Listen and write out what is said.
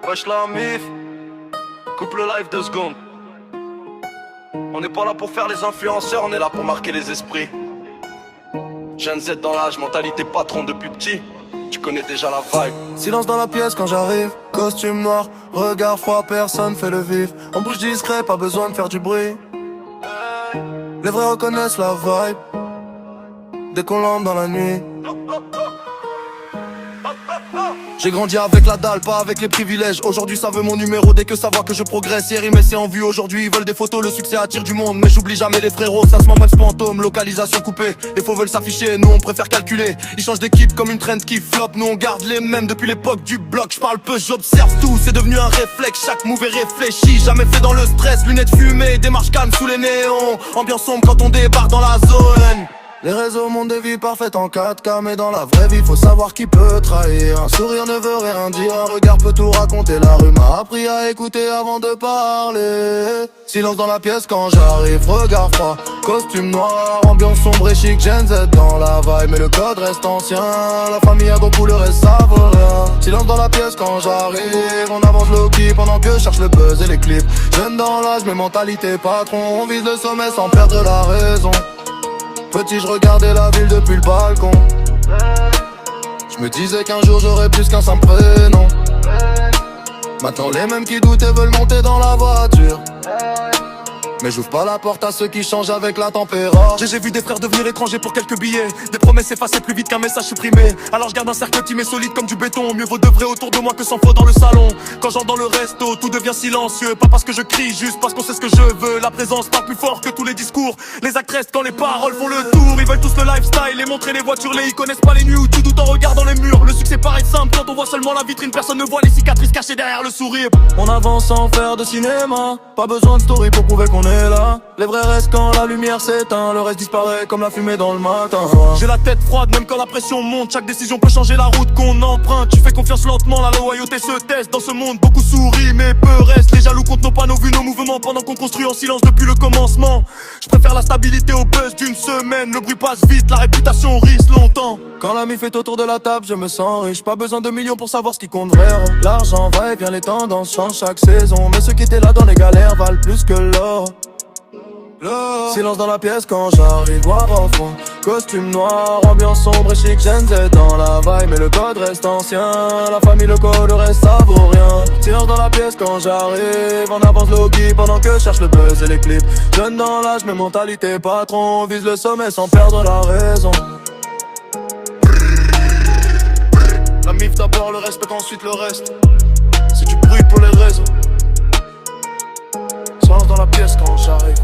Wesh la mif, coupe le live 2 secondes. On n'est pas là pour faire les influenceurs, on est là pour marquer les esprits. Gen Z dans l'âge, mentalité patron depuis petit. Tu connais déjà la vibe. Silence dans la pièce quand j'arrive, costume noir, regard froid, personne fait le vif. En bouche discret, pas besoin de faire du bruit. Les vrais reconnaissent la vibe dès qu'on l'embarque dans la nuit. J'ai grandi avec la dalle, pas avec les privilèges. Aujourd'hui ça veut mon numéro dès que ça voit que je progresse. Hier ils m'essaient en vue, aujourd'hui ils veulent des photos. Le succès attire du monde, mais j'oublie jamais les frérots. Ça se m'en fantôme, localisation coupée. Les faux veulent s'afficher, nous on préfère calculer. Ils changent d'équipe comme une trend qui flop. Nous on garde les mêmes depuis l'époque du bloc. Je parle peu, j'observe tout, c'est devenu un réflexe. Chaque move est réfléchi, jamais fait dans le stress. Lunettes fumées, démarche calme sous les néons. Ambiance sombre quand on débarque dans la zone. Les réseaux montrent des vies parfaites en 4K, mais dans la vraie vie faut savoir qui peut trahir. Un sourire ne veut rien dire, un regard peut tout raconter. La rue m'a appris à écouter avant de parler. Silence dans la pièce quand j'arrive, regard froid, costume noir, ambiance sombre et chic, Gen Z dans la vibe, mais le code reste ancien. La famille a gros couleur le reste ça vaut rien. Silence dans la pièce quand j'arrive, on avance low-key pendant que je cherche le buzz et les clips. Jeune dans l'âge, mais mentalité patron, on vise le sommet sans perdre la raison. Petit, je regardais la ville depuis le balcon. Je me disais qu'un jour j'aurais plus qu'un simple prénom. Maintenant les mêmes qui doutaient veulent monter dans la voiture. Mais j'ouvre pas la porte à ceux qui changent avec la température. J'ai vu des frères devenir étrangers pour quelques billets. Des promesses effacées plus vite qu'un message supprimé. Alors je garde un cercle timé solide comme du béton. Mieux vaut de vrai autour de moi que 100 faux dans le salon. Quand j'entre dans le resto, tout devient silencieux. Pas parce que je crie, juste parce qu'on sait ce que je veux. La présence parle plus fort que tous les discours. Les actes restent quand les paroles font le tour. Ils veulent tous le lifestyle et montrer les voitures. Ils connaissent pas les nuits où tu doutes en regardant les murs. Le succès paraît simple quand on voit seulement la vitrine. Personne ne voit les cicatrices cachées derrière le sourire. On avance sans faire de cinéma. Pas besoin de story pour prouver qu'on est là. Les vrais restent quand la lumière s'éteint. Le reste disparaît comme la fumée dans le matin. J'ai la tête froide même quand la pression monte. Chaque décision peut changer la route qu'on emprunte. Tu fais confiance lentement, la loyauté se teste. Dans ce monde beaucoup sourient mais peu restent. Les jaloux comptent nos pas, nos vues, nos mouvements. Pendant qu'on construit en silence depuis le commencement. Je préfère la stabilité au buzz d'une semaine. Le bruit passe vite, la réputation risque longtemps. Quand la mif est autour de la table je me sens riche. Pas besoin de millions pour savoir ce qui compte vraiment. L'argent va et vient, les tendances changent chaque saison. Mais ceux qui étaient là dans les galères valent plus que l'or. Silence dans la pièce quand j'arrive, voir au fond. Costume noir, ambiance sombre et chic, Gen Z dans la vibe, mais le code reste ancien. La famille, le code, le reste ça vaut rien. Silence dans la pièce quand j'arrive, on avance low-key pendant que je cherche le buzz et les clips. Jeune dans l'âge, mais mentalité patron, on vise le sommet sans perdre la raison. La mif d'abord, le respect ensuite le reste. C'est du bruit pour les réseaux. Silence dans la pièce quand j'arrive.